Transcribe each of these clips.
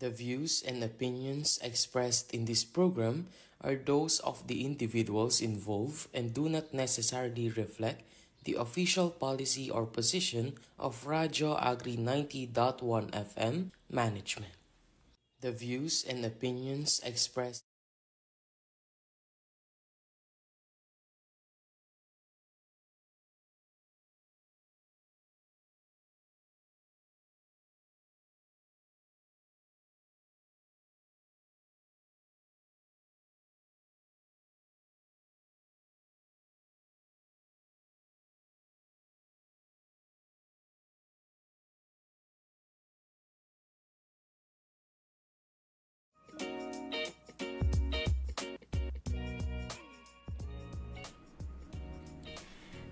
The views and opinions expressed in this program are those of the individuals involved and do not necessarily reflect the official policy or position of Radyo Agri 90.1 FM management. The views and opinions expressed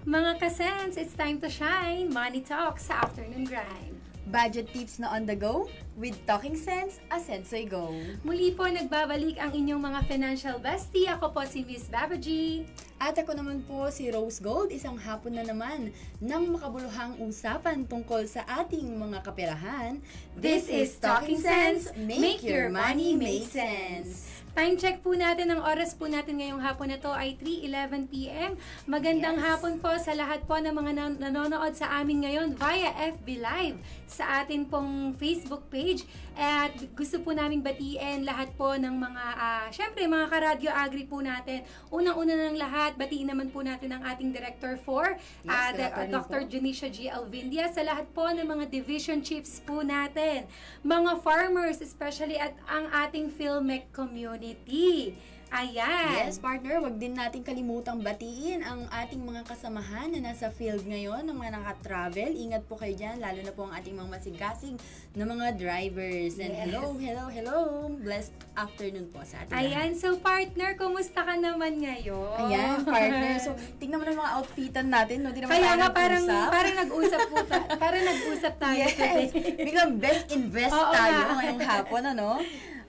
Mga kasens, it's time to shine! Money Talk sa Afternoon Grind. Budget tips na on the go? With Talking Sense, a Senso'y Go. Muli po nagbabalik ang inyong mga financial bestie. Ako po si Miss Babaji. At ako naman po si Rose Gold, isang hapon na naman ng makabuluhang usapan tungkol sa ating mga kaperahan. This is Talking Sense, make your money make sense. Time check po natin, ang oras po natin ngayong hapon na to ay 3:11 p.m. Magandang hapon po sa lahat po ng mga nanonood sa amin ngayon via FB Live sa atin pong Facebook page. At gusto po namin batiin lahat po ng mga, syempre mga ka-Radio Agri po natin. Unang-una ng lahat, batiin naman po natin ang ating Director 4, Dr. Junicia G. Alvindia, sa lahat po ng mga division chiefs po natin, mga farmers, especially at ang ating PhilMec community. Ayan. Yes, partner, wag din natin kalimutang batiin ang ating mga kasamahan na nasa field ngayon, ng mga naka-travel. Ingat po kayo dyan, lalo na po ang ating mga masigasig na mga drivers. And hello. Blessed afternoon po sa ating Ayan, so partner, kumusta ka naman ngayon? Ayan, partner. So, tingnan mo na mga outfitan natin, no? Di naman kaya nga, parang nag-usap po parang nag-usap tayo today. Biglang best invest tayo ngayong hapon, ano?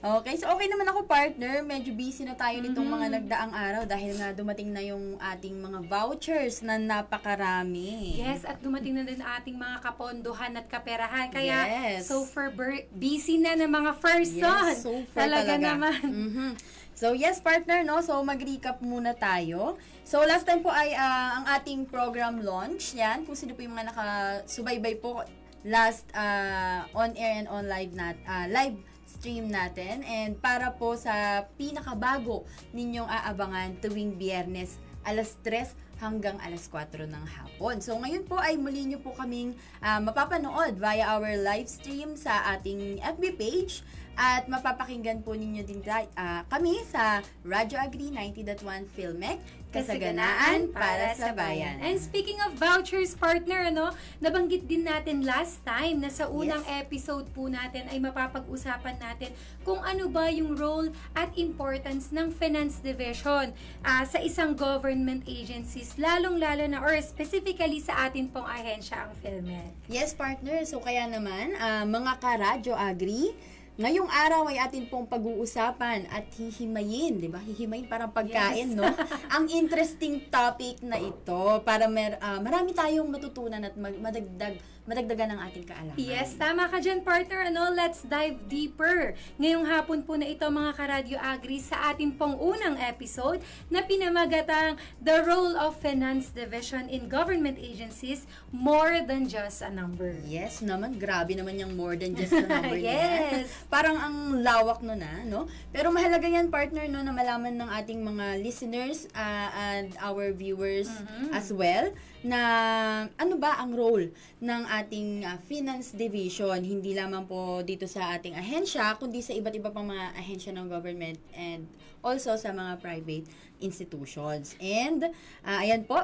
Okay, so okay naman ako, partner. Medyo busy na tayo nitong mga nagdaang araw dahil nga dumating na yung ating mga vouchers na napakarami. Yes, at dumating na din ating mga kapondohan at kaperahan. Kaya, super busy na ng mga person. Yes, super talaga naman. So, yes, partner, no? So, mag-recap muna tayo. So, last time po ay ang ating program launch. Yan, kung sino po yung mga nakasubaybay po last on-air and on live live stream natin, and para po sa pinakabago ninyong aabangan tuwing Biyernes alas 3 hanggang alas 4 ng hapon. So ngayon po ay muli nyo po kaming mapapanood via our live stream sa ating FB page, at mapapakinggan po ninyo din kami sa Radyo Agri 90.1 PhilMec, kasaganaan para sa bayan. And speaking of vouchers, partner, nabanggit din natin last time na sa unang episode po natin ay mapapag-usapan natin kung ano ba yung role at importance ng Finance Division sa isang government agencies, lalong-lalo na or specifically sa atin pong ahensya, ang PhilMec. Yes, partner. So kaya naman, mga ka-Radyo Agri, ngayong araw ay atin pong pag-uusapan at hihimayin, di ba? Hihimayin parang pagkain, no? Ang interesting topic na ito para marami tayong matutunan at madagdagan ng ating kaalaman. Yes, tama ka dyan, partner. Let's dive deeper. Ngayong hapon po na ito, mga ka-Radio Agri, sa ating pong unang episode na pinamagatang The Role of Finance Division in Government Agencies, More Than Just a Number. Yes naman, grabe naman yung more than just a number. Yes. Parang ang lawak no na, no? Pero mahalaga yan, partner, no, na malaman ng ating mga listeners and our viewers as well na ano ba ang role ng ating finance division, hindi lamang po dito sa ating ahensya, kundi sa iba't iba pang mga ahensya ng government and also sa mga private institutions. And ayan po,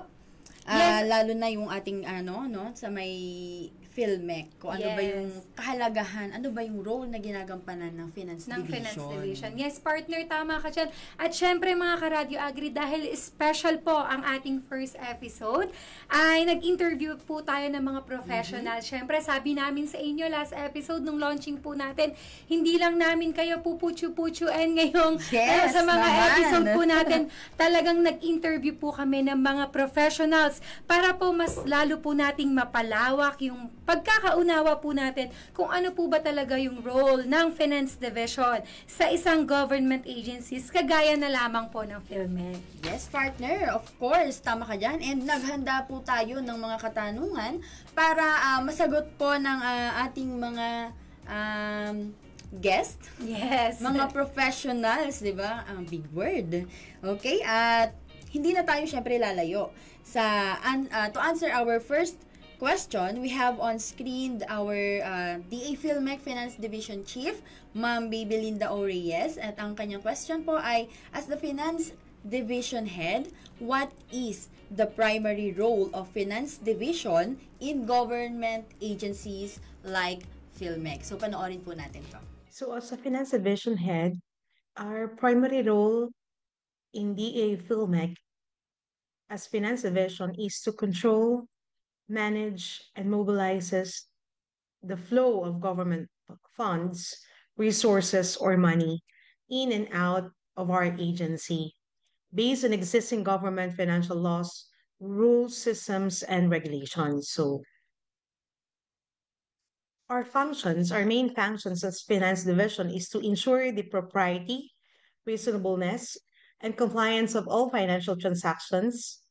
lalo na yung ating sa may PhilMec, kung ano ba yung kahalagahan, ano ba yung role na ginagampanan ng Finance Division. Yes, partner, tama ka dyan. At syempre, mga ka-Radio Agri, dahil special po ang ating first episode, ay nag-interview po tayo ng mga professional. Syempre, sabi namin sa inyo last episode nung launching po natin, hindi lang namin kayo puputsu-putsuin ngayong sa mga episode po natin. Talagang nag-interview po kami ng mga professionals para po mas lalo po nating mapalawak yung pagkakaunawa po natin kung ano po ba talaga yung role ng Finance Division sa isang government agencies kagaya na lamang po ng PhilMec. Yes, partner. Of course, tama ka dyan. And naghanda po tayo ng mga katanungan para masagot po ng ating mga guest. Yes. Mga professionals, di ba? Ang big word. Okay? At hindi na tayo syempre lalayo. To answer our first question, we have on screen our DA PhilMec Finance Division Chief, Ma'am Baby Linda O. Reyes. At ang kanyang question po ay, as the Finance Division Head, what is the primary role of Finance Division in government agencies like PhilMec? So, panoorin po natin to. So as a Finance Division Head, our primary role in DA PhilMec as Finance Division is to control, manage, and mobilizes the flow of government funds, resources, or money in and out of our agency based on existing government financial laws, rules, systems, and regulations. So our main functions as Finance Division is to ensure the propriety, reasonableness, and compliance of all financial transactions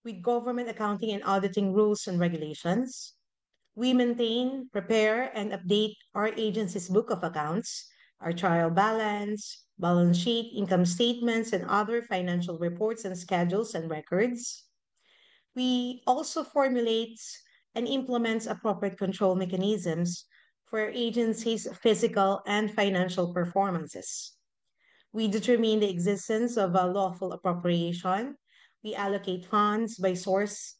with government accounting and auditing rules and regulations. We maintain, prepare, and update our agency's book of accounts, our trial balance, balance sheet, income statements, and other financial reports and schedules and records. We also formulate and implements appropriate control mechanisms for agencies' physical and financial performances. We determine the existence of a lawful appropriation. We allocate funds by source,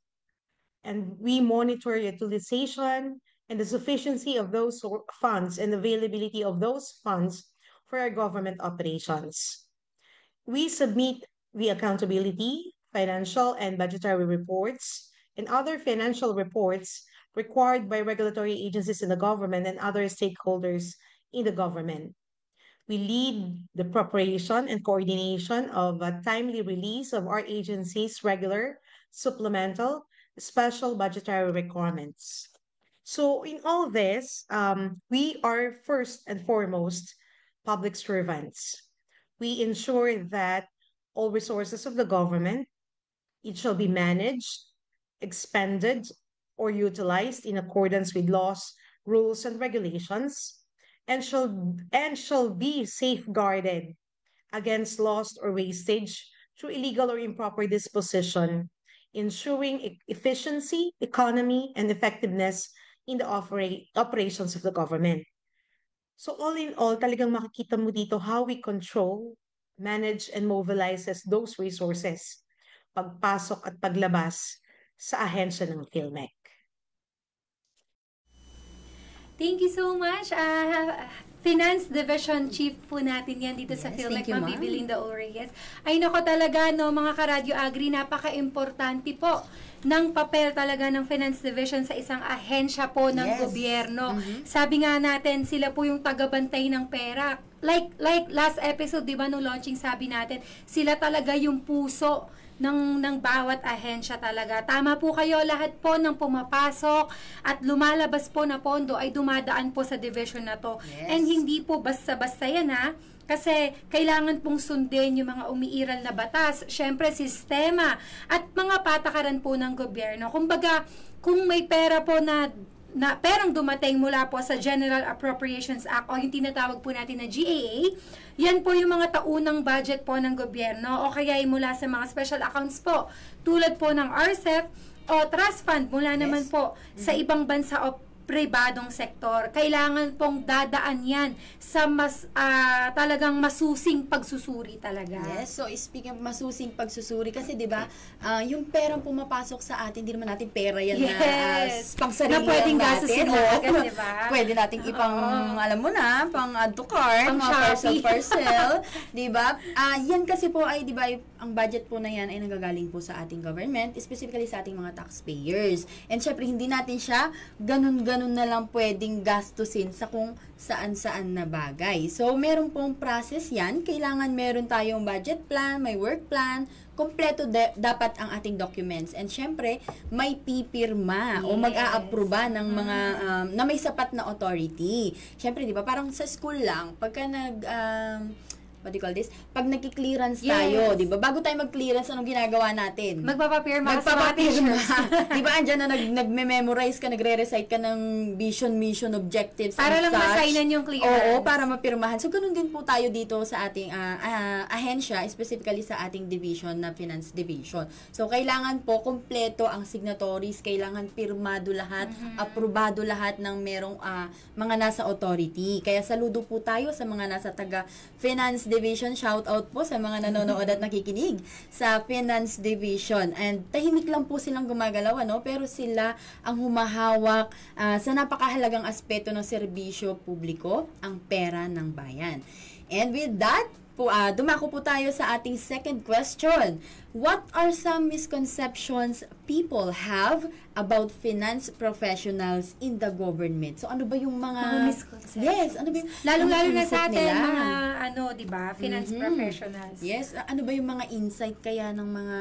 and we monitor utilization and the sufficiency of those funds and availability of those funds for our government operations. We submit the accountability, financial and budgetary reports, and other financial reports required by regulatory agencies in the government and other stakeholders in the government. We lead the preparation and coordination of a timely release of our agency's regular, supplemental, special budgetary requirements. So in all this, we are first and foremost public servants. We ensure that all resources of the government, it shall be managed, expended, or utilized in accordance with laws, rules, and regulations, and shall be safeguarded against loss or wastage through illegal or improper disposition, ensuring efficiency, economy, and effectiveness in the operations of the government. So all in all, talagang makikita mo dito how we control, manage, and mobilizes those resources pagpasok at paglabas sa ahensya ng PhilMec. Thank you so much. Finance Division Chief po natin yan dito sa PhilMec, Ma'am Baby Linda O. Reyes. Ay nako talaga, no, mga ka-Radio Agri, napaka-importante po ng papel talaga ng Finance Division sa isang ahensya po ng gobyerno. Sabi nga natin, sila po yung tagabantay ng pera. Like last episode, di ba, no launching, sabi natin, sila talaga yung puso ng bawat ahensya talaga. Tama po kayo, lahat po ng pumapasok at lumalabas po na pondo ay dumadaan po sa division na to. And hindi po basta-basta yan, ha? Kasi kailangan pong sundin yung mga umiiral na batas, syempre sistema at mga patakaran po ng gobyerno. Kumbaga, kung may pera po na perang dumating mula po sa General Appropriations Act o yung tinatawag po natin na GAA, yan po yung mga taunang budget po ng gobyerno o kaya mula sa mga special accounts po tulad po ng RCEP o trust fund mula naman po sa ibang bansa o pribadong sektor. Kailangan pong dadaan yan sa mas talagang masusing pagsusuri talaga. Yes, so speaking of masusing pagsusuri, kasi di ba yung perang pumapasok sa atin, hindi naman natin pera yan na pang sarili na pwedeng natin. Di ba? Pwede nating ipang, alam mo na, pang add to cart, pang mga parcel, di ba? Yan kasi po ay, di ba, ang budget po na yan ay nanggagaling po sa ating government, specifically sa ating mga taxpayers. And syempre, hindi natin siya ganun-ganun na lang pwedeng gastusin sa kung saan-saan na bagay. So, meron pong process yan. Kailangan meron tayong budget plan, may work plan, kompleto dapat ang ating documents. And syempre, may pipirma o mag-a-aproba ng mga na may sapat na authority. Syempre, di ba, parang sa school lang, pagka what do you call this? Pag nagki-clearance tayo, di ba? Bago tayo mag-clearance, anong ginagawa natin? Magpapapirma sa mga teachers. Di ba, andyan na nagme-memorize ka, nagre-recite ka ng vision, mission, objectives, para lang ma-signan yung clearance. Oo, para mapirmahan. So, ganun din po tayo dito sa ating ahensya, specifically sa ating division na Finance Division. So, kailangan po kompleto ang signatories, kailangan pirmado lahat, aprobado lahat ng merong mga nasa authority. Kaya saludo po tayo sa mga nasa taga-Finance Division. Shout out po sa mga nanonood at nakikinig sa Finance Division. And tahimik lang po silang gumagalaw, pero sila ang humahawak sa napakahalagang aspeto ng serbisyo publiko, ang pera ng bayan. And with that, dumako po tayo sa ating second question. What are some misconceptions people have about finance professionals in the government? So, ano ba yung mga misconceptions? Yes, ano ba yung Lalo-lalo na sa atin, nila? mga, di ba, finance professionals. Yes, ano ba yung mga insight kaya ng mga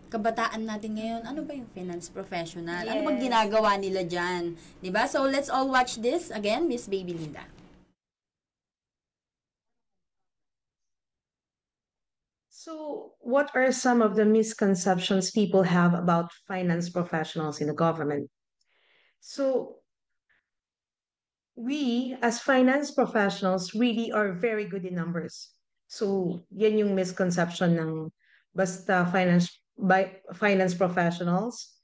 kabataan natin ngayon? Ano ba yung finance professional? Ano bang ginagawa nila dyan? Di ba? So, let's all watch this again, Miss Baby Linda. So, what are some of the misconceptions people have about finance professionals in the government? So, we as finance professionals really are very good in numbers. So, yan yung misconception ng basta finance professionals.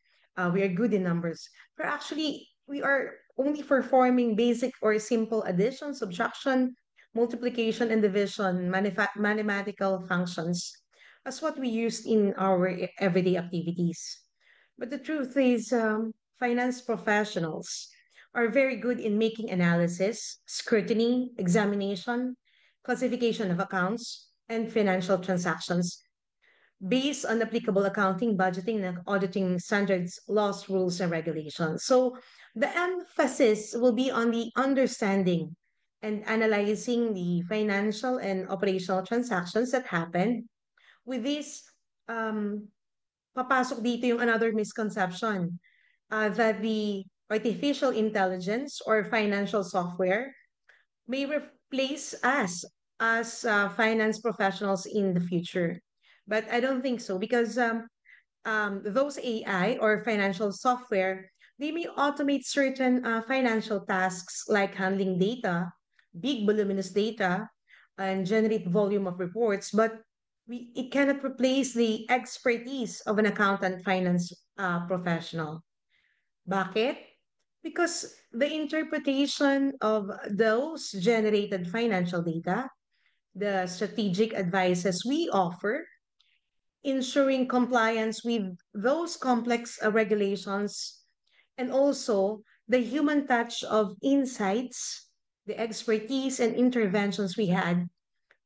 We are good in numbers. But actually, we are only performing basic or simple addition, subtraction, multiplication, and division, mathematical functions as what we use in our everyday activities. But the truth is, finance professionals are very good in making analysis, scrutiny, examination, classification of accounts, and financial transactions based on applicable accounting, budgeting, and auditing standards, laws, rules, and regulations. So the emphasis will be on the understanding and analyzing the financial and operational transactions that happen. With this, papasok dito yung another misconception that the artificial intelligence or financial software may replace us as finance professionals in the future. But I don't think so, because those AI or financial software, they may automate certain financial tasks like handling data, big voluminous data, and generate volume of reports, but it cannot replace the expertise of an accountant finance professional. Bakit? Because the interpretation of those generated financial data, the strategic advices we offer, ensuring compliance with those complex regulations, and also the human touch of insights, the expertise and interventions we had,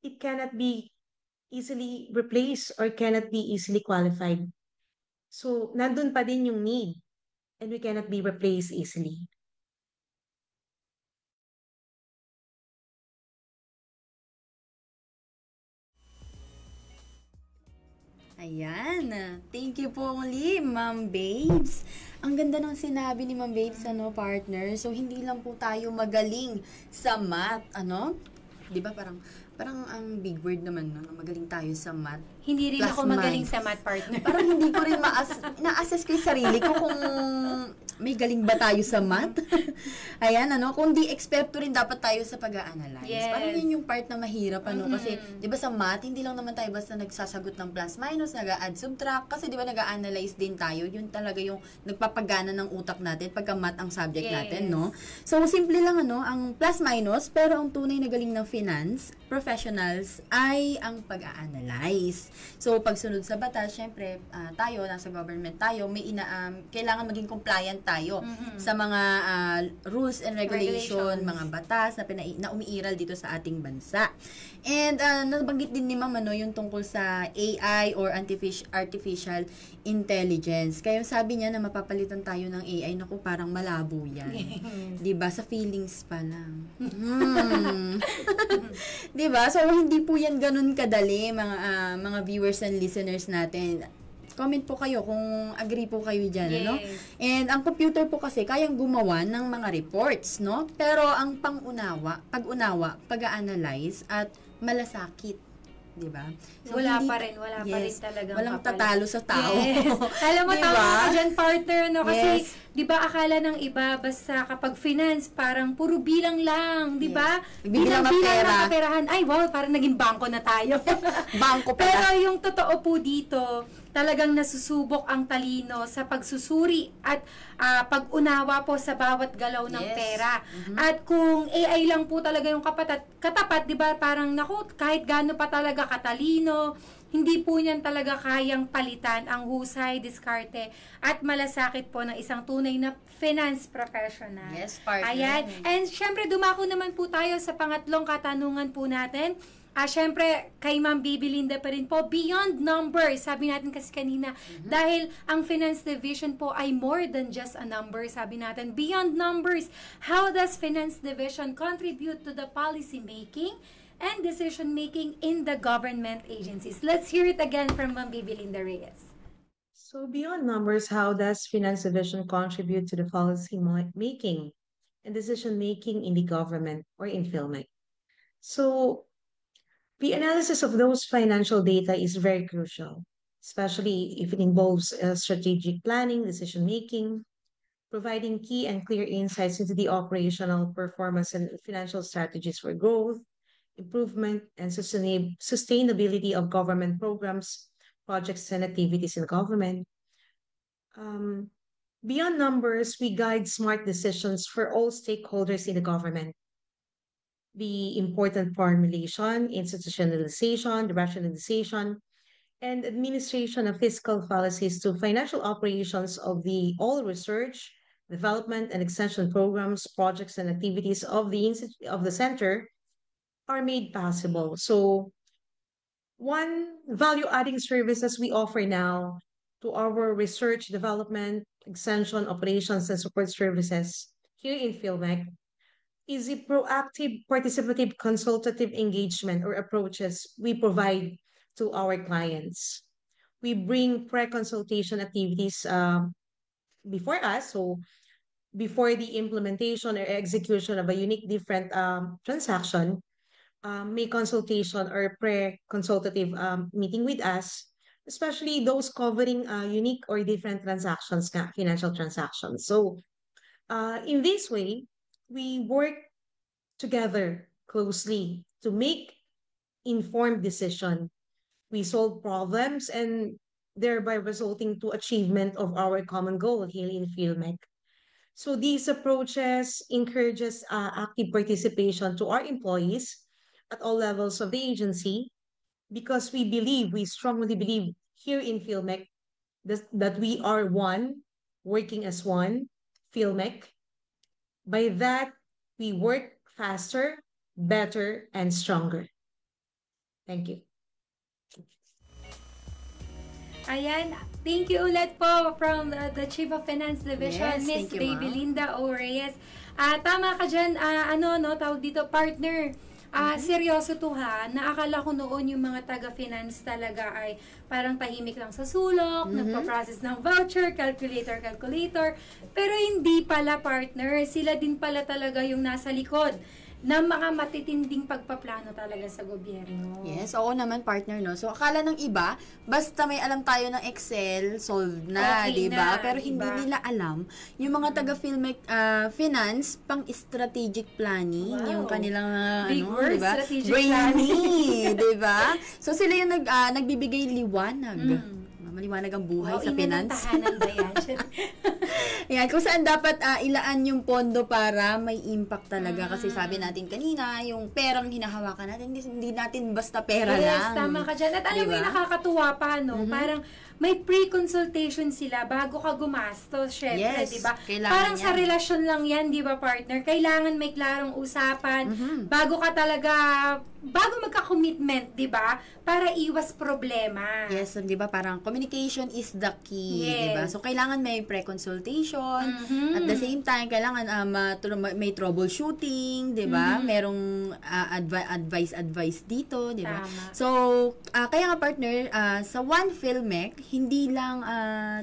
it cannot be easily replaced or cannot be easily qualified. So, nandun pa din yung need, and we cannot be replaced easily. Ayan. Thank you po muli, Ma'am Babes. Ang ganda ng sinabi ni Ma'am Babes, partner. So, hindi lang po tayo magaling sa math, Di ba parang ang big word naman, magaling tayo sa math. Hindi rin ako magaling sa math, partner. Parang hindi ko rin na-assess ko yung sarili ko kung may galing ba tayo sa math. Ayan, kung di eksperto rin dapat tayo sa pag-a-analyze. Yes. Parang yun yung part na mahirap, Kasi, di ba sa math, hindi lang naman tayo basta nagsasagot ng plus minus, nag-add subtract, kasi di ba nag-a-analyze din tayo, yun talaga yung nagpapagana ng utak natin pagka math ang subject natin, no? So, simple lang, ang plus minus, pero ang tunay na galing ng finance professionals ay ang pag-a-analyze. So, pagsunod sa batas, syempre, tayo, nasa government tayo, may kailangan maging compliant tayo sa mga rules and regulation, mga batas na umiiral dito sa ating bansa. And nabanggit din ni Ma'am yung tungkol sa AI or artificial intelligence. Kaya sabi niya na mapapalitan tayo ng AI, naku, parang malabo yan. Diba? Sa feelings pa lang. 'Di ba? So hindi po yan ganun kadali, mga viewers and listeners natin. Comment po kayo kung agree po kayo diyan, no? And ang computer po kasi kayang gumawa ng mga reports, no? Pero ang pag-unawa, pag-analyze at malasakit, 'di ba? So, wala pa rin talagang walang tatalo sa tao. Yes. Alam mo, diba? tama ka dyan, partner, no? Kasi, Yes. di ba, akala ng iba, basta kapag finance, parang puro bilang lang, di ba? Yes. Bilang ng pera. Ng kaperahan. Ay, wow, parang naging bangko na tayo. Bangko pala. Pero yung totoo po dito, talagang nasusubok ang talino sa pagsusuri at pag-unawa po sa bawat galaw ng pera. At kung AI lang po talaga yung katapat, di ba, parang, naku, kahit gaano pa talaga katalino, hindi po niyan talaga kayang palitan ang husay, diskarte, at malasakit po ng isang tunay na finance professional. Yes, partner. Ayan. And syempre, dumako naman po tayo sa pangatlong katanungan po natin. Syempre, kay Ma'am Baby Linda pa rin po, beyond numbers, sabi natin kasi kanina, dahil ang Finance Division po ay more than just a number, sabi natin, beyond numbers, how does Finance Division contribute to the policy making and decision-making in the government agencies? Let's hear it again from Ma'am Baby Linda Reyes. So beyond numbers, how does Finance Division contribute to the policy making and decision making in the government or in PhilMec? So the analysis of those financial data is very crucial, especially if it involves strategic planning, decision making, providing key and clear insights into the operational performance and financial strategies for growth, improvement, and sustainability of government programs, projects, and activities in government. Beyond numbers, we guide smart decisions for all stakeholders in the government. The important formulation, institutionalization, the rationalization, and administration of fiscal policies to financial operations of all research, development, and extension programs, projects, and activities of the center are made possible. So, one value-adding services we offer now to our research, development, extension, operations, and support services here in PhilMec is a proactive, participative, consultative engagement or approaches we provide to our clients. We bring pre-consultation activities before us, so before the implementation or execution of a unique different transaction, may consultation or pre-consultative meeting with us, especially those covering unique or different transactions, financial transactions. So in this way, we work together closely to make informed decision. We solve problems and thereby resulting to achievement of our common goal here in PhilMec. So these approaches encourages active participation to our employees at all levels of the agency because we strongly believe here in PhilMec that we are one, working as one, PhilMec. By that, we work faster, better, and stronger. Thank you. Ayan, thank you ulit po from the Chief of Finance Division, Yes, Miss thank you, Baby ma'am. Linda O. Reyes. Tama ka dyan, tawag dito, partner. Seryoso to ha, naakala ko noon yung mga taga-finance talaga ay parang tahimik lang sa sulok, nagpa-process ng voucher, calculator. Pero hindi pala, partner. Sila din pala talaga yung nasa likod ng mga matitinding pagpaplano talaga sa gobyerno. Yes, oo naman, partner, no? So, akala ng iba, basta may alam tayo ng Excel, solved na, Okay di ba? na, Pero hindi diba? nila alam yung mga taga-PhilMec finance, pang strategic planning, Wow. yung kanilang, Big word, di ba? strategic Brainy, di ba? So, sila yung nagbibigay liwanag. maliwanag ang buhay Wow, sa ina ng finance. tahanan ba yan? Ayan, kung saan dapat ilaan yung pondo para may impact talaga. Kasi sabi natin kanina, yung perang hinahawakan natin, hindi natin basta pera Yes, lang. tama ka dyan. At alam mo Diba? yung nakakatuwa pa, no? Parang may pre-consultation sila bago ka gumastos, syempre, Yes, di ba? kailangan Parang sa yan. relasyon lang yan, di ba, partner? Kailangan may klarong usapan bago ka talaga, bago magka-commitment, di ba? Para iwas problema. Yes, di ba? Parang communication is the key, di ba? Yes. So, kailangan may pre-consultation. At the same time, kailangan may troubleshooting, di ba? Merong advice dito, di ba? Tama. So, kaya nga partner, sa one filmek, hindi lang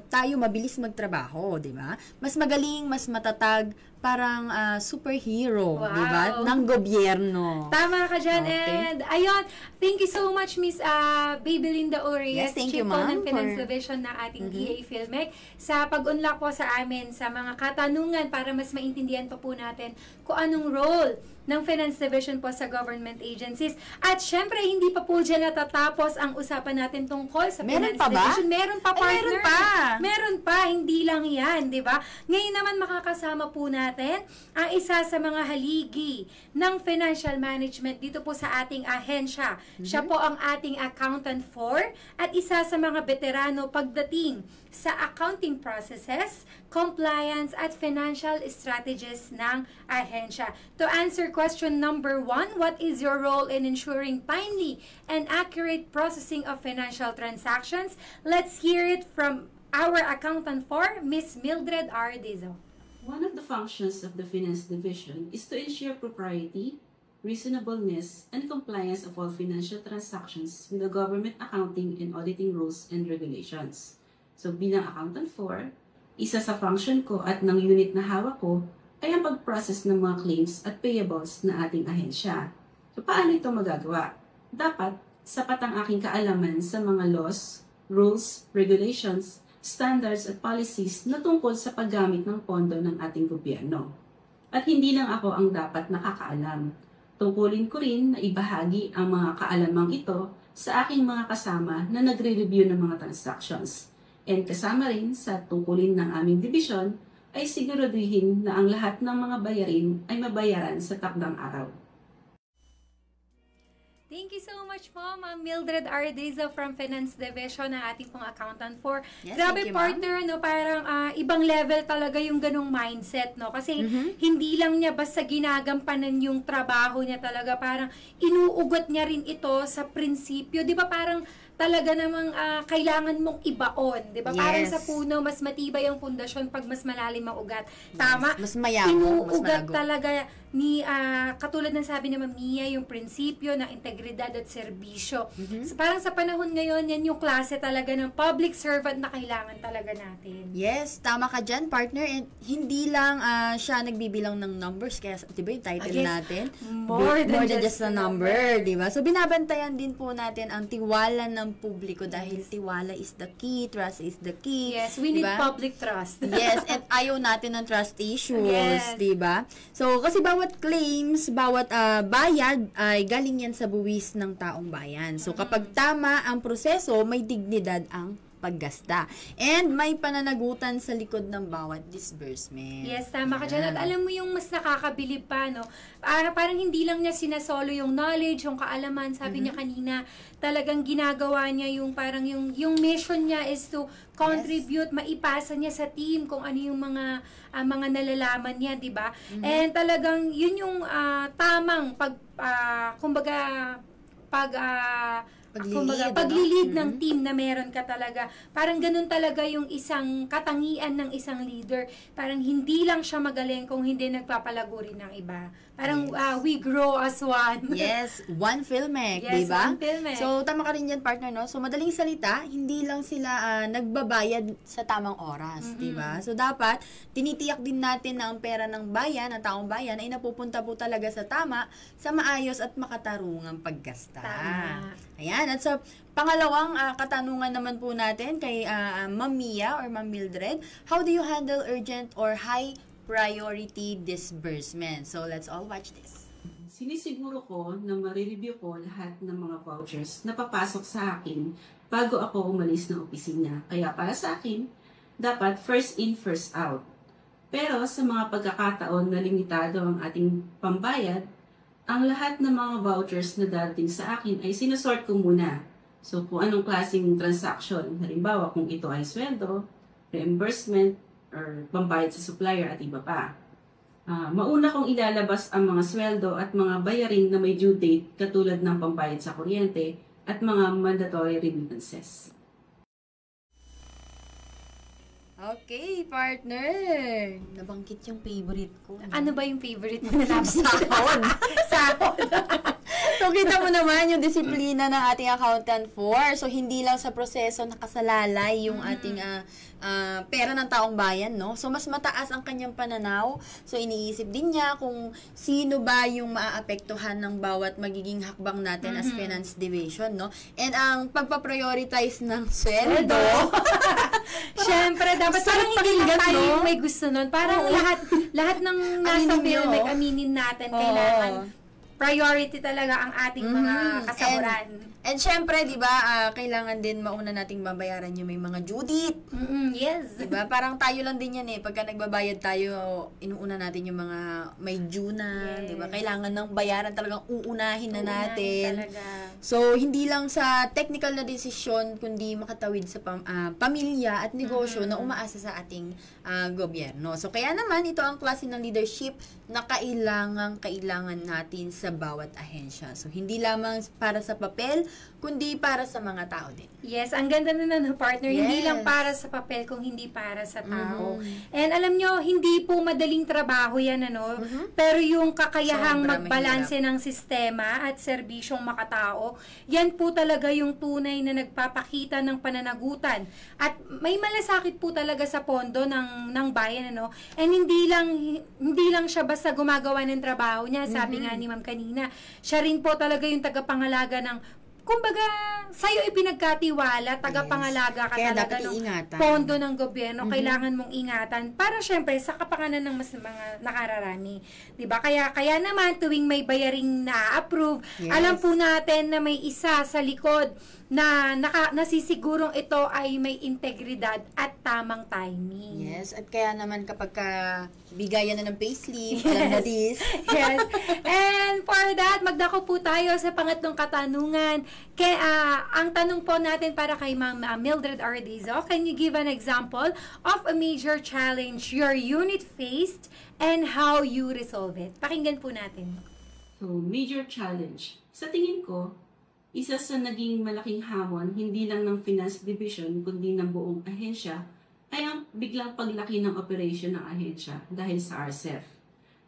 tayo mabilis magtrabaho, di ba? Mas magaling, mas matatag, parang superhero, Wow. di ba? Ng gobyerno. Tama ka dyan. Okay. And, ayun, thank you so much, Miss Baby Linda Urias, Yes, thank Chief you, po ma'am, ng Finance for- Division na ating EA Filmec, sa pag-unlock po sa amin sa mga katanungan para mas maintindihan pa po natin kung anong role ng Finance Division po sa government agencies. At syempre, hindi pa po dyan natatapos ang usapan natin tungkol sa Meron Finance pa ba? Division. Meron pa, Ay, partner. meron pa. Meron pa, hindi lang yan, di ba? Ngayon naman makakasama po natin ang isa sa mga haligi ng financial management dito po sa ating ahensya. Siya po ang ating accountant for at isa sa mga veterano pagdating sa accounting processes, compliance, at financial strategies ng ahensya. To answer question number 1, what is your role in ensuring timely and accurate processing of financial transactions? Let's hear it from our accountant for Miss Mildred Ardizo. One of the functions of the Finance Division is to ensure propriety, reasonableness, and compliance of all financial transactions with the government accounting and auditing rules and regulations. So bilang accountant for, isa sa function ko at ng unit na hawak ko ay ang pag-process ng mga claims at payables na ating ahensya. So paano ito magagawa? Dapat sapat ang aking kaalaman sa mga laws, rules, regulations, standards at policies na tungkol sa paggamit ng pondo ng ating gobyerno. At hindi lang ako ang dapat nakakaalam. Tungkulin ko rin na ibahagi ang mga kaalamang ito sa aking mga kasama na nagre-review ng mga transactions. And kasama rin sa tungkulin ng aming division ay siguraduhin na ang lahat ng mga bayarin ay mabayaran sa takdang araw. Thank you so much po, Ma'am Mildred Ardizo from Finance Division ng ating pong accountant for. Yes, Grabe, thank you, ma'am. partner, no, parang ibang level talaga yung ganong mindset, no? Kasi hindi lang niya basta ginagampanan yung trabaho niya talaga, parang inuugot niya rin ito sa prinsipyo. Di ba parang talaga namang kailangan mong ibaon, 'di ba? Parang Yes. sa puno mas matibay ang pundasyon pag mas malalim ang ugat. Tama? Mas mayamo, mas Inuugat malago. talaga ni katulad ng sabi ni Ma'am Mia, yung prinsipyo ng integridad at serbisyo. So, parang sa panahon ngayon, yan yung klase talaga ng public servant na kailangan talaga natin. Yes, tama ka dyan, partner. And hindi lang siya nagbibilang ng numbers. Kaya, di ba yung title Yes, natin? more than just a a number. Di ba? So, binabantayan din po natin ang tiwala ng publiko dahil tiwala is the key, trust is the key. Yes, we need Diba? public trust. Yes, at ayaw natin ng trust issues, Yes. 'di ba? So kasi bawat claims, bawat bayad ay galing yan sa buwis ng taong bayan. So kapag tama ang proseso, may dignidad ang paggasta. And may pananagutan sa likod ng bawat disbursement. Yes, tama ka dyan. Yan. At alam mo yung mas nakakabilib pa, no? Parang hindi lang niya sinasolo yung knowledge, yung kaalaman. Sabi niya kanina, talagang ginagawa niya yung parang yung mission niya is to contribute, maipasa niya sa team kung ano yung mga nalalaman niya, di ba? And talagang yun yung tamang paglilid ng team na meron ka talaga. Parang ganun talaga yung isang katangian ng isang leader. Parang hindi lang siya magaling kung hindi nagpapalago rin ng iba. Parang we grow as one. Yes, one filmek, Yes, di ba? one filmek. So, tama ka rin yan, partner, no? So, madaling salita, hindi lang sila nagbabayad sa tamang oras, di ba? So, dapat, tinitiyak din natin na ang pera ng bayan, ng taong bayan, ay napupunta po talaga sa tama, sa maayos at makatarungang paggasta. Tama. Ayan, at sa pangalawang katanungan naman po natin kay Ma'am Mia or Ma'am Mildred, how do you handle urgent or high priority disbursement? So, let's all watch this. sinisiguro ko na ma-review ko lahat ng mga vouchers na papasok sa akin bago ako umalis ng opisina. Kaya para sa akin, dapat first in, first out. Pero sa mga pagkakataon na limitado ang ating pambayad, ang lahat ng mga vouchers na darating sa akin ay sinusort ko muna. So kung anong klaseng transaction, halimbawa kung ito ay sweldo, reimbursement, or pambayad sa supplier at iba pa. Mauna kong ilalabas ang mga sweldo at mga bayarin na may due date katulad ng pambayad sa kuryente at mga mandatory remittances. Okay, partner. Nabangkit yung favorite ko. Ano ba yung favorite mo na laptop? Sahod. Sahod. So, kita mo naman yung disiplina ng ating accountant for. So, hindi lang sa proseso nakasalalay yung ating pera ng taong bayan, no? So, mas mataas ang kanyang pananaw. So, iniisip din niya kung sino ba yung maaapektuhan ng bawat magiging hakbang natin as finance division, no? And ang pagpa-prioritize ng sweldo. Siyempre, dapat Sarap parang hindi lang pakinggan, tayo no? yung may gusto nun. Parang lahat ng nasa Aminin film, nyo. aminin natin, Oo. kailangan priority talaga ang ating mga kasahuran. And syempre, di ba, kailangan din mauna nating babayaran yung may mga due date. Yes. Di ba? Parang tayo lang din yan eh. Pagka nagbabayad tayo, inuuna natin yung mga may due na. Yes. Di ba? Kailangan ng bayaran talagang uunahin na natin. Talaga. So, hindi lang sa technical na desisyon, kundi makatawid sa pamilya at negosyo na umaasa sa ating gobyerno. So, kaya naman, ito ang klase ng leadership na kailangan natin sa bawat ahensya. So, hindi lamang para sa papel, kundi para sa mga tao din. Yes, ang ganda na partner. Hindi Yes. lang para sa papel, kung hindi para sa tao. And alam nyo, hindi po madaling trabaho yan, ano? Pero yung kakayahang Sobra magbalanse ng sistema at serbisyong makatao, yan po talaga yung tunay na nagpapakita ng pananagutan. At may malasakit po talaga sa pondo ng bayan, ano? And hindi lang siya basta gumagawa ng trabaho niya. Sabi nga ni Ma'am kanina, siya rin po talaga yung tagapangalaga ng, kumbaga, sa'yo ipinagkatiwala, tagapangalaga ka Kaya talaga dapat ng iingatan. pondo ng gobyerno, kailangan mong ingatan para syempre sa kapakanan ng mas mga nakararami. 'Di ba? Kaya naman tuwing may bayaring na-approve, Yes. alam po natin na may isa sa likod na nasisigurong ito ay may integridad at tamang timing. Yes, at kaya naman kapag bigayan na ng payslip, alam na this. Yes. And for that, magdako po tayo sa pangatlong katanungan. Ang tanong po natin para kay Ma'am Mildred Ardizo, can you give an example of a major challenge your unit faced and how you resolve it? Pakinggan po natin. So, major challenge. Sa tingin ko, isa sa naging malaking hamon, hindi lang ng Finance Division, kundi ng buong ahensya, ay ang biglang paglaki ng operation ng ahensya dahil sa RCEP.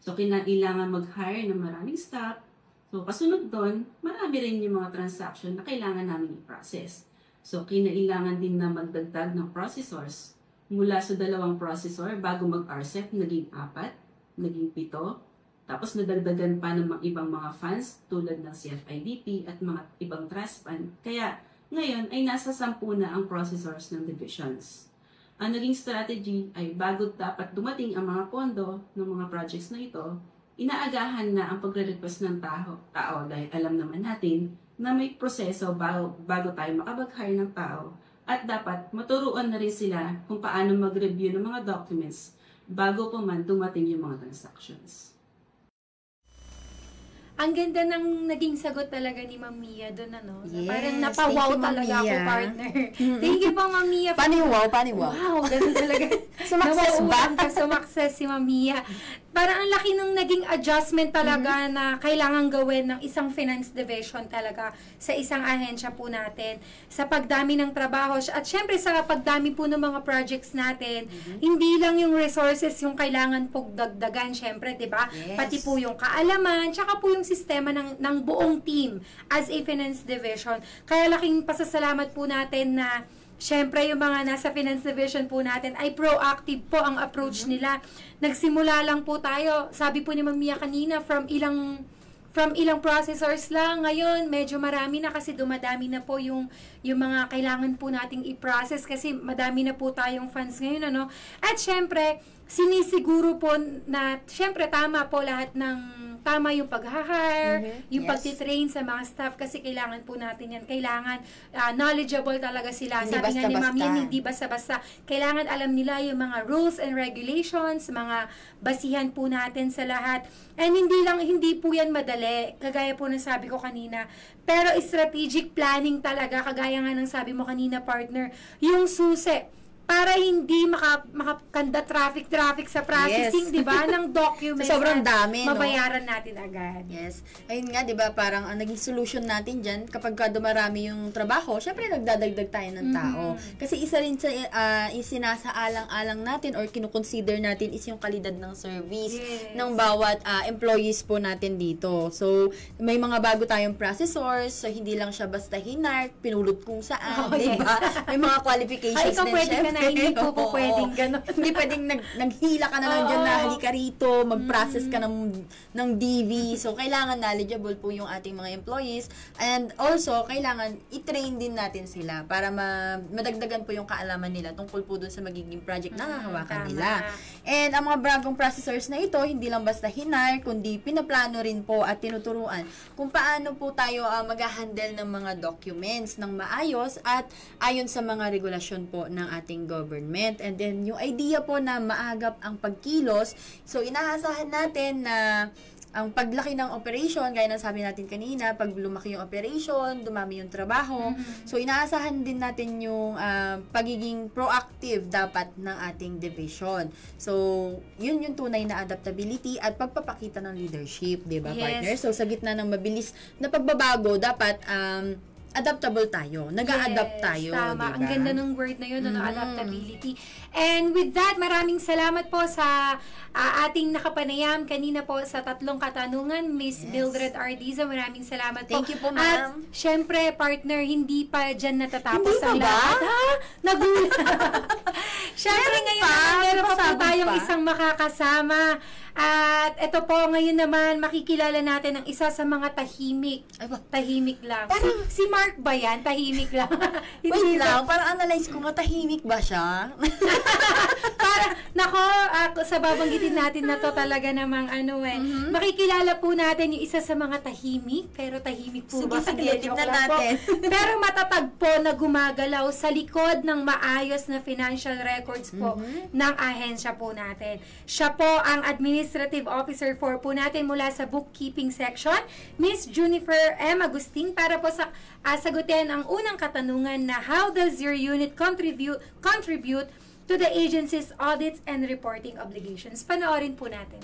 So, kinailangan mag-hire ng maraming staff. So, kasunod doon, marami rin yung mga transaction na kailangan namin i-process. So, kinailangan din na magdagdag ng processors. Mula sa 2 processor, bago mag-RCEP, naging 4, naging 7, tapos nadagdagan pa ng mga ibang mga funds tulad ng CFIDP at mga ibang trust fund. Kaya ngayon ay nasa 10 na ang processors ng divisions. Ang naging strategy ay bago dapat dumating ang mga pondo ng mga projects na ito, inaagahan na ang pagre-request ng tao dahil alam naman natin na may proseso bago tayo makapag-hire ng tao at dapat maturuan na rin sila kung paano mag-review ng mga documents bago pa man dumating yung mga transactions. Ang ganda ng naging sagot talaga ni Ma'am Mia doon, ano? Yes, Parang thank napawaw you, Ma'am talaga ako, Mia. partner. Thank you po, Ma'am Mia. Paniwaw. Wow, ganun talaga. Sumakses ba? Sumakses si Ma'am Mia. Parang ang laki nung naging adjustment talaga na kailangan gawin ng isang finance division talaga sa isang ahensya po natin. Sa pagdami ng trabaho at syempre sa pagdami po ng mga projects natin, hindi lang yung resources yung kailangan pong dagdagan, syempre, di ba? Yes. Pati po yung kaalaman, tsaka po yung sistema ng buong team as a finance division. Kaya laking pasasalamat po natin na syempre, yung mga nasa finance division po natin ay proactive po ang approach nila. Nagsimula lang po tayo, sabi po ni Ma'am Mia kanina, from ilang processors lang. Ngayon, medyo marami na kasi dumadami na po yung mga kailangan po nating i-process kasi madami na po tayong funds ngayon, ano? At syempre, sinisiguro po na, syempre, tama po lahat ng tama yung pag-hire, yung Yes. pagtitrain sa mga staff kasi kailangan po natin yan. Kailangan knowledgeable talaga sila. Hindi Sabi nga ni Ma'am basta-basta. yan, hindi basta-basta. Kailangan alam nila yung mga rules and regulations, mga basihan po natin sa lahat. And hindi po yan madali. Kagaya po ng sabi ko kanina. Pero strategic planning talaga, kagaya nga ng sabi mo kanina, partner, yung susi para hindi makakanda traffic sa processing, Yes. di ba, ng documents. Sobrang na dami, no? mabayaran natin agad. Yes. Ayun nga, di ba, parang ang naging solution natin dyan, kapag dumarami yung trabaho, syempre nagdadagdag tayo ng tao. Kasi isa rin sa isinasaalang-alang natin or kinukonsider natin is yung kalidad ng service ng bawat employees po natin dito. So, may mga bago tayong processors, so hindi lang siya basta hinart, pinulot kung saan, di ba? May mga qualifications ikaw din, pwede ka na, hindi po Oo. pwedeng gano'n. Hindi pwedeng naghila ka na lang dyan na halika rito, mag-process ka ng DV. So, kailangan knowledgeable po yung ating mga employees. And also, kailangan i-train din natin sila para madagdagan po yung kaalaman nila tungkol po dun sa magiging project na hahawakan tama. nila. And ang mga bagong processors na ito, hindi lang basta hinar, kundi pinaplano rin po at tinuturuan kung paano po tayo mag-handle ng mga documents ng maayos at ayon sa mga regulasyon po ng ating government. And then, yung idea po na maagap ang pagkilos, so inaasahan natin na ang paglaki ng operation, gaya ng sabi natin kanina, pag lumaki yung operation, dumami yung trabaho, so inaasahan din natin yung pagiging proactive dapat ng ating division. So, yun yung tunay na adaptability at pagpapakita ng leadership, di ba, Yes. partner? So, sa gitna ng mabilis na pagbabago, dapat adaptable tayo. Nag-a-adapt tayo, Tama. diba? Ang ganda ng word na yun, adaptability. And with that, maraming salamat po sa ating nakapanayam kanina po sa tatlong katanungan, Miss Mildred Ardiza. Maraming salamat po. Thank you po, At ma'am. syempre, partner, hindi pa dyan natatapos Hindi pa ang ba? lahat. Ha? Nagulat. Syempre, ngayon naman, meron pa po Pasabog tayong pa? isang makakasama. At ito po, ngayon naman, makikilala natin ang isa sa mga tahimik. Ay, ba? Tahimik lang. Si Mark ba yan? Tahimik lang. Wait ba? lang, para analyze ko, matahimik ba siya? Nako, sa babanggitin natin na to talaga namang makikilala po natin yung isa sa mga tahimik, pero tahimik po Sige, ba? sige, Joke tignan lang po. natin. Pero matatag po na gumagalaw sa likod ng maayos na financial records po ng ahensya po natin. Siya po ang Administrative Officer 4 po natin mula sa bookkeeping section, Miss Junifer M. Agustin, para po sa sagutin ang unang katanungan na how does your unit contribute to the agency's audits and reporting obligations. Panoorin po natin.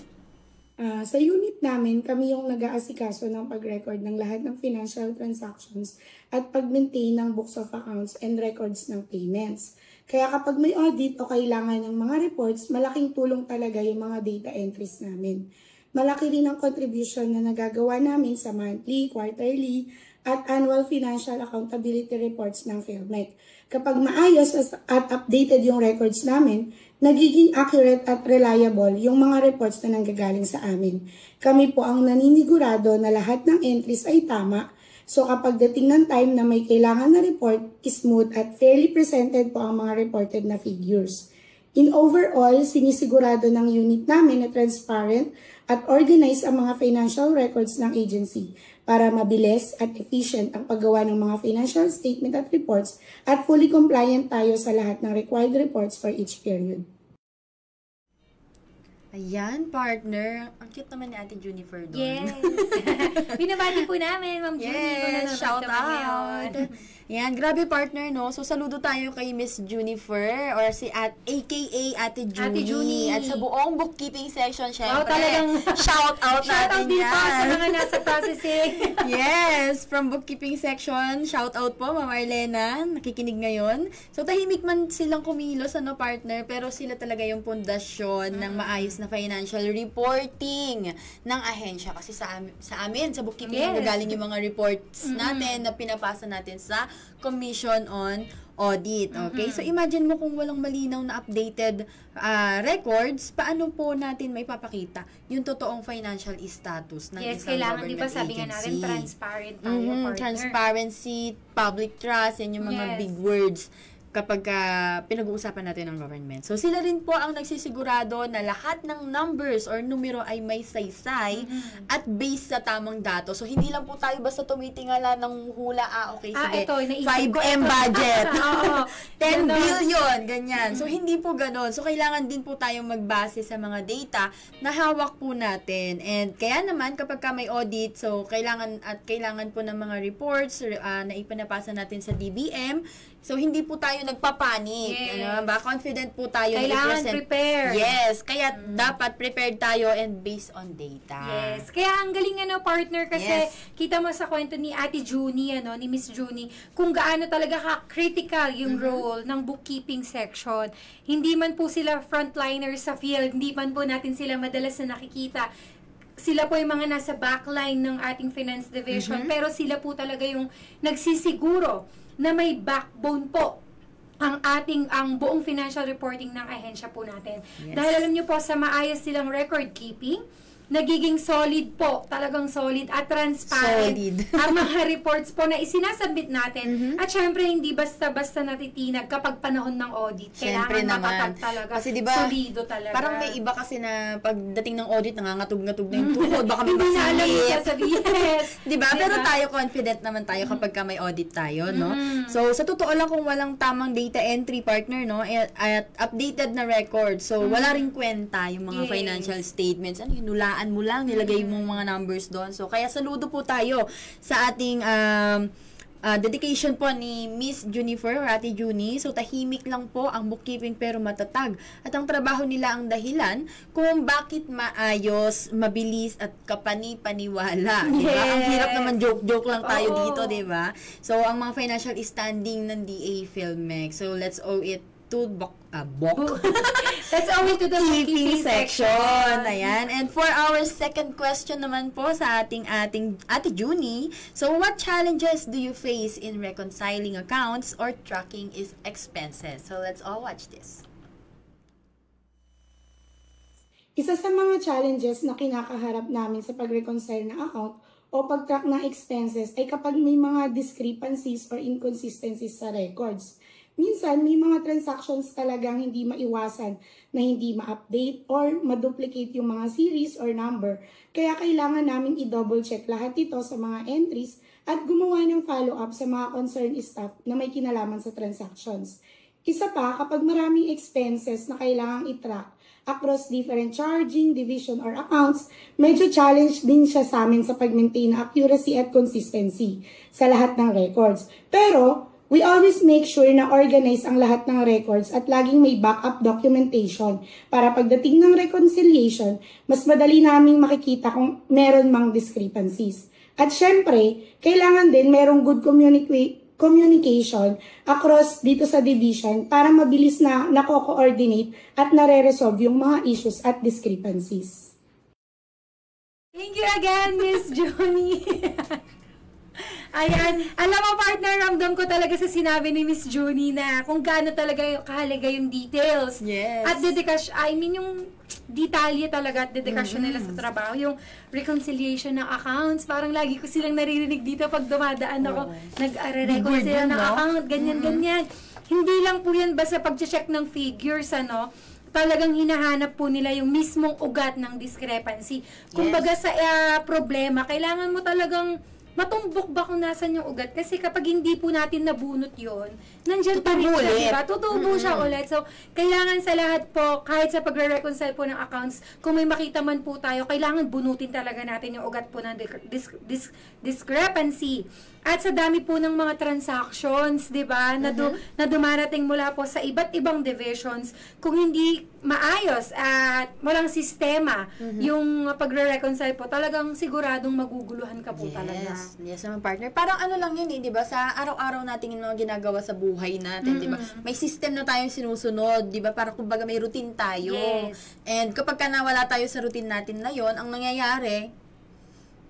Sa unit namin, kami yung nag-aasikaso ng pag-record ng lahat ng financial transactions at pag-maintain ng books of accounts and records ng payments. Kaya kapag may audit o kailangan ng mga reports, malaking tulong talaga yung mga data entries namin. Malaki rin ang contribution na nagagawa namin sa monthly, quarterly, at annual financial accountability reports ng PhilMec. Kapag maayos at updated yung records namin, nagiging accurate at reliable yung mga reports na nanggagaling sa amin. Kami po ang naninigurado na lahat ng entries ay tama. So kapag dating ng time na may kailangan na report, smooth at fairly presented po ang mga reported na figures. In overall, sinisigurado ng unit namin na transparent at organized ang mga financial records ng agency para mabilis at efficient ang paggawa ng mga financial statement at reports at fully compliant tayo sa lahat ng required reports for each period. Ayan, partner. Ang cute naman ni Ate Junifer doon. Yes. Binabati po namin, Ma'am Julie. Yes, shout out. Yan, grabe partner, no? So, saludo tayo kay Miss Junifer or si AKA Ate Junie. Ate Junie. At sa buong bookkeeping section, syempre. talagang shout out Shout out natin din po sa yan. mga nasa processing. Yes, from bookkeeping section, shout out po, Ma'am Arlena, nakikinig ngayon. So, tahimik man silang kumilos, partner, pero sila talaga yung pundasyon ng maayos na financial reporting ng ahensya. Kasi sa amin, sa bookkeeping, galing yung mga reports natin na pinapasa natin sa Commission on Audit. Okay? So, imagine mo kung walang malinaw na updated records, paano po natin may papakita yung totoong financial status ng Yes, isang kailangan, government di ba, sabi nga natin, agency. transparent tayo, partner. Transparency, public trust, yan yung mga Yes. big words. kapag pinag-uusapan natin ng government. So, sila rin po ang nagsisigurado na lahat ng numbers or numero ay may saysay at based sa tamang dato. So, hindi lang po tayo basta tumitingala ng hula, okay, sige, ito, naisip ko 5M ito. budget, Oo. 10 Ganon. billion, ganyan. So, hindi po ganon. So, kailangan din po tayong magbase sa mga data na hawak po natin. And kaya naman, kapag may audit, so, kailangan po ng mga reports na ipinapasa natin sa DBM. So, hindi po tayo nagpapanik. Yes. Ano ba? Confident po tayo. Kailangan prepare. Yes. Kaya dapat prepared tayo and based on data. Yes. Kaya ang galing partner, kasi Yes. kita mo sa kwento ni Ate Junie, ni Miss Junie, kung gaano talaga critical yung role ng bookkeeping section. Hindi man po sila frontliners sa field, hindi man po natin sila madalas na nakikita. Sila po yung mga nasa backline ng ating finance division, pero sila po talaga yung nagsisiguro na may backbone po ang buong financial reporting ng ahensya po natin. Yes. Dahil alam niyo po, sa maayos silang record keeping, nagiging solid po, talagang solid at transparent Solid. ang mga reports po na isinasubmit natin. At syempre, hindi basta-basta natitinag kapag panahon ng audit. Syempre Kailangan naman. matatag talaga. Kasi diba, solido talaga. parang may iba kasi na pagdating ng audit, nangangatog-ngatog na yung tuhod, baka may Hindi na alam yung masilip. sasabihin. Diba? Pero Diba? tayo, confident naman tayo kapag may audit tayo, no? So, sa totoo lang, kung walang tamang data entry partner, no? At updated na record. So, wala ring kwenta yung mga Yes. financial statements. Ano, hinulaan mo lang, nilagay mo mga numbers doon. So, kaya saludo po tayo sa ating dedication po ni Miss Junifer or Ate Junie. So, tahimik lang po ang bookkeeping pero matatag. At ang trabaho nila ang dahilan kung bakit maayos, mabilis at kapani-paniwala. Diba? Yes. Ang hirap naman joke-joke lang tayo Oo. dito, diba? So, ang mga financial standing ng DA Filmex. So, let's owe it to Let's owe it to the bookkeeping section. Ayan. And for our second question naman po sa ating Ate Junie, so what challenges do you face in reconciling accounts or tracking expenses? So let's all watch this. Isa sa mga challenges na kinakaharap namin sa pag-reconcile ng account o pag-track ng expenses ay kapag may mga discrepancies or inconsistencies sa records. Minsan, may mga transactions talagang hindi maiwasan na hindi ma-update or ma-duplicate yung mga series or number. Kaya kailangan namin i-double check lahat ito sa mga entries at gumawa ng follow-up sa mga concerned staff na may kinalaman sa transactions. Isa pa, kapag maraming expenses na kailangang i-track across different charging, division, or accounts, medyo challenge din siya sa amin sa pag-maintain na accuracy at consistency sa lahat ng records. Pero, we always make sure na organize ang lahat ng records at laging may backup documentation para pagdating ng reconciliation, mas madali naming makikita kung meron mang discrepancies. At syempre, kailangan din merong good communication across dito sa division para mabilis na nako-coordinate at nare-resolve yung mga issues at discrepancies. Thank you again, Miss Junie. Ayan. Alam mo, partner, ramdam ko talaga sa sinabi ni Miss Junie na kung gaano talaga kahalaga yung details. Yes. At yung detalye talaga at dedikasyon nila sa trabaho. Yung reconciliation ng accounts. Parang lagi ko silang naririnig dito pag dumadaan ako. Nag-reconcile ng account. Ganyan. Hindi lang po yan basta pag-check ng figures, talagang hinahanap po nila yung mismong ugat ng discrepancy. Kumbaga sa problema, kailangan mo talagang matumbok ba kung nasan yung ugat? Kasi kapag hindi po natin nabunot yon, nandyan pa rin siya, diba? Tutubo siya ulit. So, kailangan sa lahat po, kahit sa pagre-reconcile po ng accounts, kung may makita man po tayo, kailangan bunutin talaga natin yung ugat po ng discrepancy. At sa dami po ng mga transactions, di ba, na dumarating mula po sa iba't ibang divisions, kung hindi maayos at walang sistema yung pagre-reconcile po, talagang siguradong maguguluhan ka po talaga. Yes, naman partner. Parang ano lang yun di ba? Sa araw-araw natin yung mga ginagawa sa buhay natin, di ba? May system na tayong sinusunod, di ba? Para kumbaga may routine tayo. Yes. And kapag ka nawala tayo sa routine natin na yon, ang nangyayari,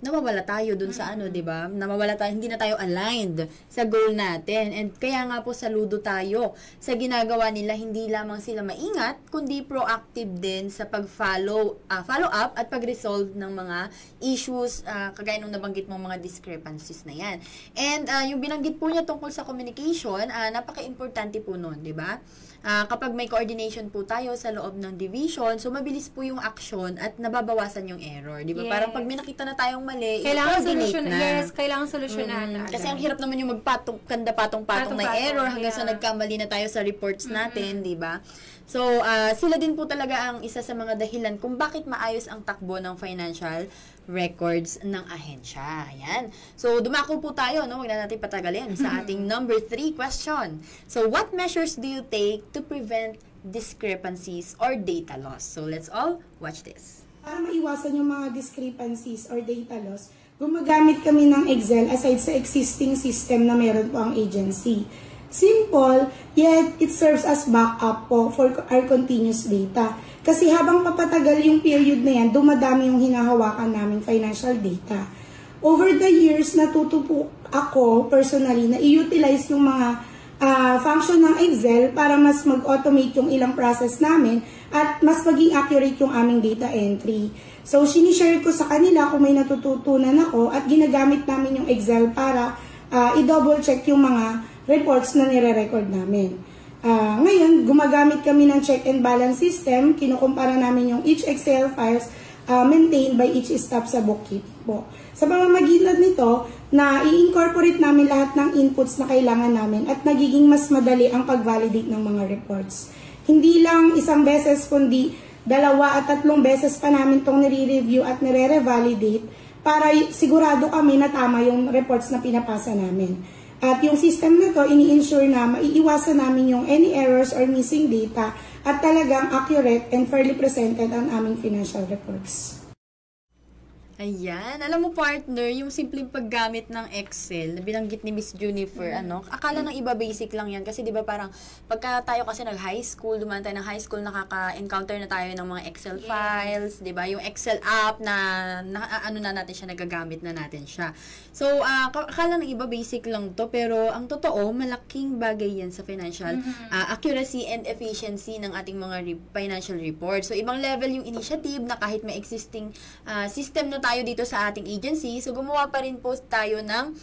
nawawala tayo dun sa ano, 'di ba? Nawawala tayo, hindi na tayo aligned sa goal natin. And kaya nga po saludo tayo sa ginagawa nila, hindi lamang sila maingat, kundi proactive din sa follow up at pag-resolve ng mga issues kagaya nung nabanggit mong mga discrepancies na 'yan. And yung binanggit po niya tungkol sa communication, napaka-importante po noon, 'di ba? Kapag may coordination po tayo sa loob ng division, so mabilis po yung action at nababawasan yung error, di ba? Yes. Parang pag may nakita na tayong mali, kailangan i-coordinate na. Yes, kailangan solusyonan na. Kasi ang hirap naman yung patong-patong na error hanggang sa nagkamali na tayo sa reports natin, di ba? So, sila din po talaga ang isa sa mga dahilan kung bakit maayos ang takbo ng financial records ng ahensya. Ayan. So, dumako po tayo, no? Huwag na natin patagalin sa ating number 3 question. So, what measures do you take to prevent discrepancies or data loss? So, let's all watch this. Para maiwasan yung mga discrepancies or data loss, gumagamit kami ng Excel aside sa existing system na meron po ang agency. Simple, yet it serves as backup po for our continuous data. Kasi habang papatagal yung period na yan, dumadami yung hinahawakan naming financial data. Over the years, natuto po ako personally na i-utilize yung mga function ng Excel para mas mag-automate yung ilang process namin at mas maging accurate yung aming data entry. So, sinishare ko sa kanila kung may natututunan ako at ginagamit namin yung Excel para i-double check yung mga reports na nire-record namin. Ngayon, gumagamit kami ng check and balance system. Kinukumpara namin yung each Excel files maintained by each staff sa bookkeeping po. Sa pamamagitan nito, na i-incorporate namin lahat ng inputs na kailangan namin at nagiging mas madali ang pag-validate ng mga reports. Hindi lang isang beses, kundi 2 at 3 beses pa namin itong nire-review at nire-revalidate para sigurado kami na tama yung reports na pinapasa namin. At yung system na to, ini-ensure na maiiwasan namin yung any errors or missing data at talagang accurate and fairly presented ang aming financial reports. Ayan. Alam mo, partner, yung simpleng paggamit ng Excel, na binanggit ni Miss Junifer, akala ng iba basic lang yan. Kasi di ba parang, pagka tayo kasi nag-high school, dumaan tayo ng high school, nakaka-encounter na tayo ng mga Excel files, di ba? Yung Excel app na ano na natin siya, nagagamit na natin siya. So, akala ng iba basic lang to, pero ang totoo, malaking bagay yan sa financial accuracy and efficiency ng ating mga financial reports. So, ibang level yung initiative na kahit may existing system na tayo dito sa ating agency, so gumawa pa rin po tayo ng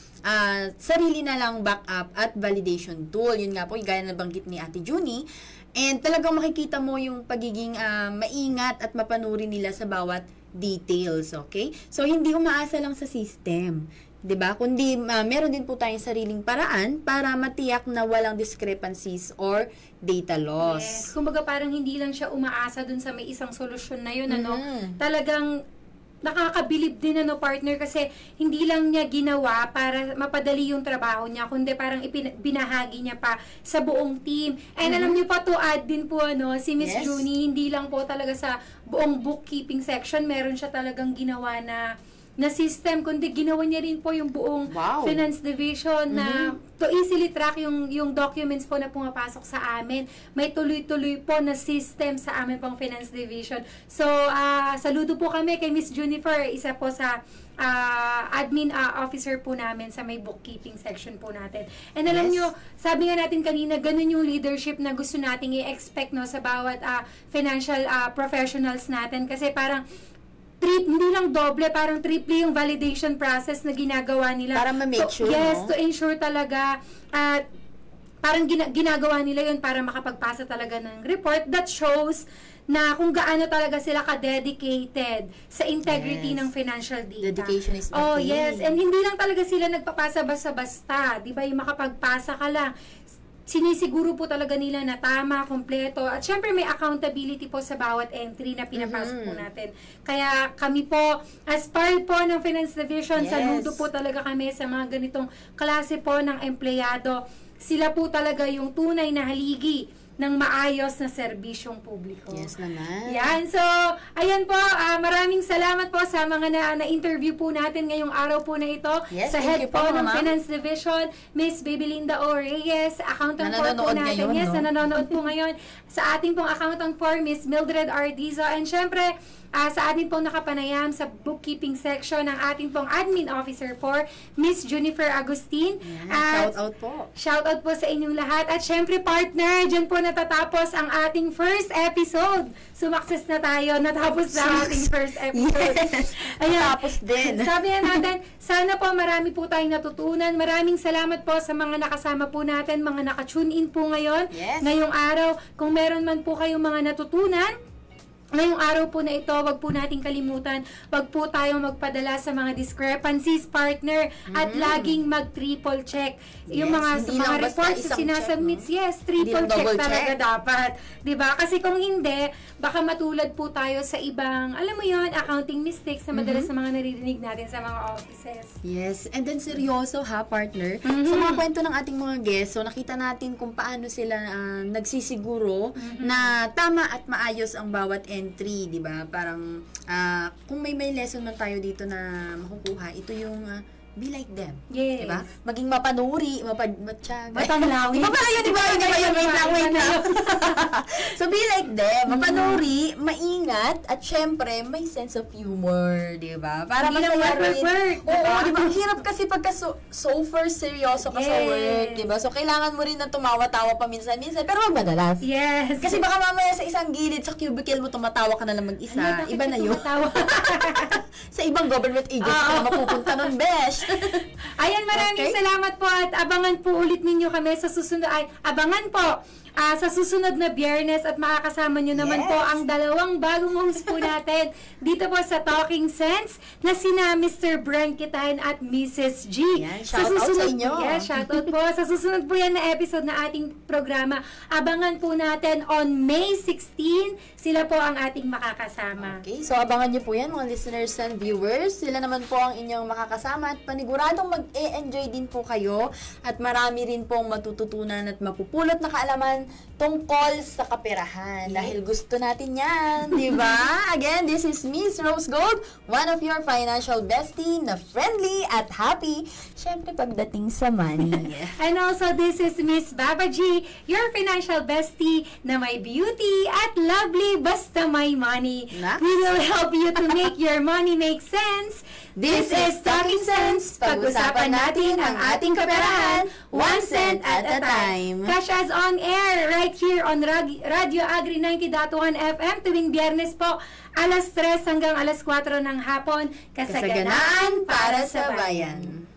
sarili na lang backup at validation tool. Yun nga po, gaya na banggit ni Ate Junie. And talagang makikita mo yung pagiging maingat at mapanuri nila sa bawat details, okay? So, hindi umaasa lang sa system, 'di ba? Kundi meron din po tayong sariling paraan para matiyak na walang discrepancies or data loss. Yes. Kumbaga parang hindi lang siya umaasa dun sa may isang solusyon na yun, ano? Talagang nakakabilib din, ano, partner, kasi hindi lang niya ginawa para mapadali yung trabaho niya, kundi parang binahagi niya pa sa buong team. And alam niyo pa, to add din po, ano, si Miss Junie, hindi lang po talaga sa buong bookkeeping section, meron siya talagang ginawa na system, kundi ginawa niya rin po yung buong finance division na to easily track yung documents po na pumapasok sa amin. May tuloy-tuloy po na system sa amin pong finance division. So, saludo po kami kay Miss Junifer, isa po sa admin officer po namin sa may bookkeeping section po natin. And alam nyo, sabi nga natin kanina, ganun yung leadership na gusto nating i-expect, no, sa bawat financial professionals natin. Kasi parang hindi lang doble, parang triple yung validation process na ginagawa nila. Para ma-make sure, yes, no? to ensure talaga, parang ginagawa nila yun para makapagpasa talaga ng report that shows na kung gaano talaga sila ka-dedicated sa integrity ng financial data. Dedication is the Oh, key. yes. And hindi lang talaga sila nagpapasa basta-basta. Di ba, yung makapagpasa ka lang, sinisiguro po talaga nila na tama, kompleto. At syempre may accountability po sa bawat entry na pinapasok po natin. Kaya kami po, as part po ng Finance Division, saludo po talaga kami sa mga ganitong klase po ng empleyado. Sila po talaga yung tunay na haligi ng maayos na serbisyong publiko. Yes naman. Yan. So, ayan po, maraming salamat po sa mga na-interview po natin ngayong araw po na ito. Yes, sa head po ng Ma'am. Finance Division, Miss Babylinda O. Reyes, accountant po natin. Ngayon, yes, no? na nanonood po ngayon. Sa ating pong accountant for Miss Mildred Ardizo. And syempre, sa atin pong nakapanayam sa bookkeeping section ng ating pong admin officer for Miss Junifer Agustin. Shout out po. Shout out po sa inyong lahat. At syempre partner, dyan po natatapos ang ating first episode. Sumakses na tayo. Natapos na ang ating first episode. Yes. Ayan. Tapos din. Sabi na natin, sana po marami po tayong natutunan. Maraming salamat po sa mga nakasama po natin, mga naka-tune in po ngayon. Yes. Ngayong araw, kung meron man po kayong mga natutunan, ngayong araw po na ito, wag po nating kalimutan, wag po tayong magpadala sa mga discrepancies, partner, at laging mag-triple check. Yung Yes, hindi mga lang basta reports na isang sinasubmit, check, no? yes, Hindi triple lang check double talaga check. dapat. 'Di ba? Kasi kung hindi, baka matulad po tayo sa ibang, alam mo yon, accounting mistakes na madalas sa mga naririnig natin sa mga offices. Yes, and then seryoso ha, partner. Sa mga kwento ng ating mga guests, so nakita natin kung paano sila nagsisiguro na tama at maayos ang bawat entry, di ba? Parang, kung may lesson man tayo dito na makukuha, ito yung be like them. Yes. Di ba? Maging mapanuri, matyaga. Mapanglawin. Iba pala yun, iba yun. Wait lang. So, be like them. Mapanuri, maingat, at syempre, may sense of humor, di ba? Para Hindi lang masaya rin. work. Oo, di ba? Ang hirap kasi pagka so first seryoso ka sa Yes. work, di ba? So, kailangan mo rin na tumawa-tawa pa minsan-minsan, pero wag madalas. Yes. Kasi baka mamaya sa isang gilid sa cubicle mo tumatawa ka na lang mag-isa. Ano, bakit Iba na ka yun. tumatawa? Sa ibang government agency ka na mapupunta nun, besh. Ayan, maraming Okay. salamat po at abangan po ulit ninyo kami sa susunod. Abangan po sa susunod na Biyernes at makakasama nyo naman Yes. po ang dalawang bagong host po natin dito po sa Talking Sense na sina Mr. Brent Kitain at Mrs. G. Yan, shout out sa inyo. Yes, shout out po. Sa susunod po yan na episode na ating programa, abangan po natin on May 16. Sila po ang ating makakasama. Okay, so abangan nyo po yan mga listeners and viewers. Sila naman po ang inyong makakasama at paniguradong mag-e-enjoy din po kayo at marami rin pong matututunan at mapupulot na kaalaman tungkol sa kaperahan. Dahil gusto natin yan, di ba? Again, this is Miss Rose Gold, one of your financial bestie na friendly at happy. Siyempre, pagdating sa money. And also, this is Miss Baba G, your financial bestie na may beauty at lovely basta may money. Nice. We will help you to make your money make sense. This is Talking Sense. Pag-usapan natin ang ating kaperahan, 1 cent at a time. Catch us on air right here on Radio Agri 90.1 FM tuwing Biyernes po, alas 3 hanggang alas 4 ng hapon. Kasaganaan para sa bayan.